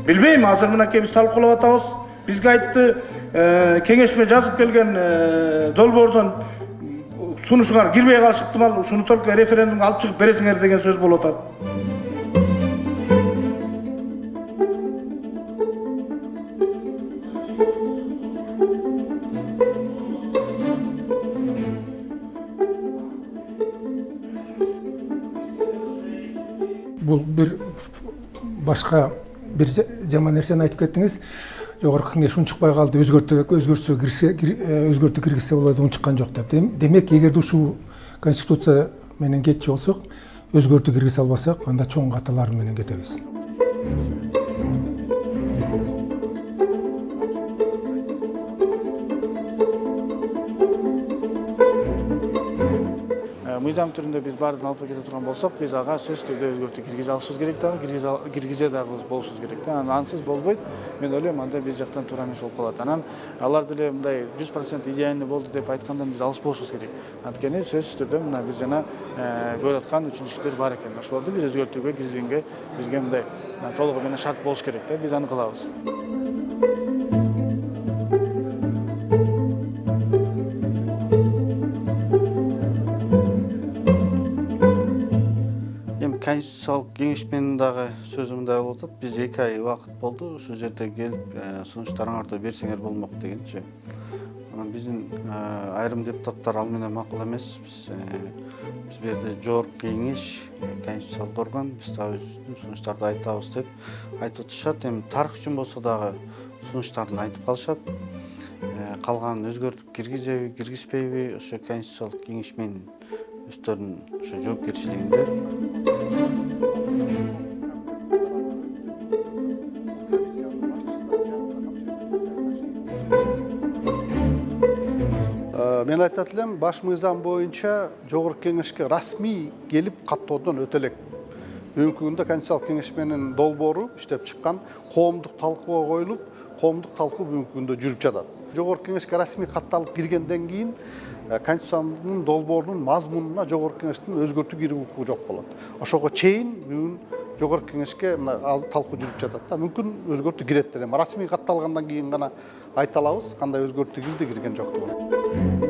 Билбейм, азыр мынакей биз талкуулап атабыз. Бизге айтты, кеңешме жазып келген долбоордон сунушуңар кирбей калышы ыктымал, ушуну только референдумга алып чыгып бересиңер деген сөз болуп атат. Бул бир башка бир жаман нерсени айтып кеттиңиз. Жогорку кеңеш унчукпай калды, өзгөртүү киргизсе болот, унчуккан жок деп. Демек, эгерде ушул конституция менен кетчү болсок, өзгөртүү киргизе албасак, анда чоң каталар менен кетебиз. Мыйзам түрүндө биз баардыгын алып кете турган болсок, биз ага сөзсүз түрдө өзгөртүү киргизе алышыбыз керек да, киргизе дагы болушубуз керек да. Ансыз болбойт. Мен ойлойм, анда биз жактан туура эмес болуп калат. Анан алар деле мындай 100% идеальный болду деп айткандан биз алышпашыбыз керек. Анткени сөзсүз түрдө мына биз жана көрүп аткан үчүнчүлөр бар экен. Ошолорду биз өзгөртүүгө киргизгенге бизге мындай толугу менен шарт болуш керек да. Биз аны кылабыз. Конституциялык кеңешменин дагы сөзү мындай болуп атат. Биз 2 ай убакыт болду, ошол жерде келип сунуштарыңарды берсеңер болмок дегенчи. Анан биздин айрым депутаттар ал менен макул эмес. Биз бу жерде жогорку кеңеш, конституциялык орган, биз да өзүбүздүн сунуштарды айтабыз деп айтып атышат. Эми тарых үчүн болсо дагы сунуштарын айтып калышат. Калганын өзгөртүп киргизеби, киргизбейби, ошо конституциялык кеңешменин өздөрүнүн ошо жоопкерчилигинде. Мен айтат элем, баш мыйзам боюнча жогорку кеңешке расмий келип каттоодон өтө элек. Бүгүнкү күндө конституциялык кеңешменин долбоору иштеп чыккан, коомдук талкууга коюлуп, коомдук талкуу бүгүнкү күндө жүрүп жатат. Жогорку кеңешке расмий катталып киргенден кийин конституциянын долбоорунун мазмунуна жогорку кеңештин өзгөртүү кирүү укугу жок болот. Ошого чейин бүгүн жогорку кеңешке мына азыр талкуу жүрүп жатат да. Мүмкүн өзгөртүү кирет деп. Расмий катталгандан кийин гана айта алабыз кандай өзгөртүү кирди, кирген жоктугун.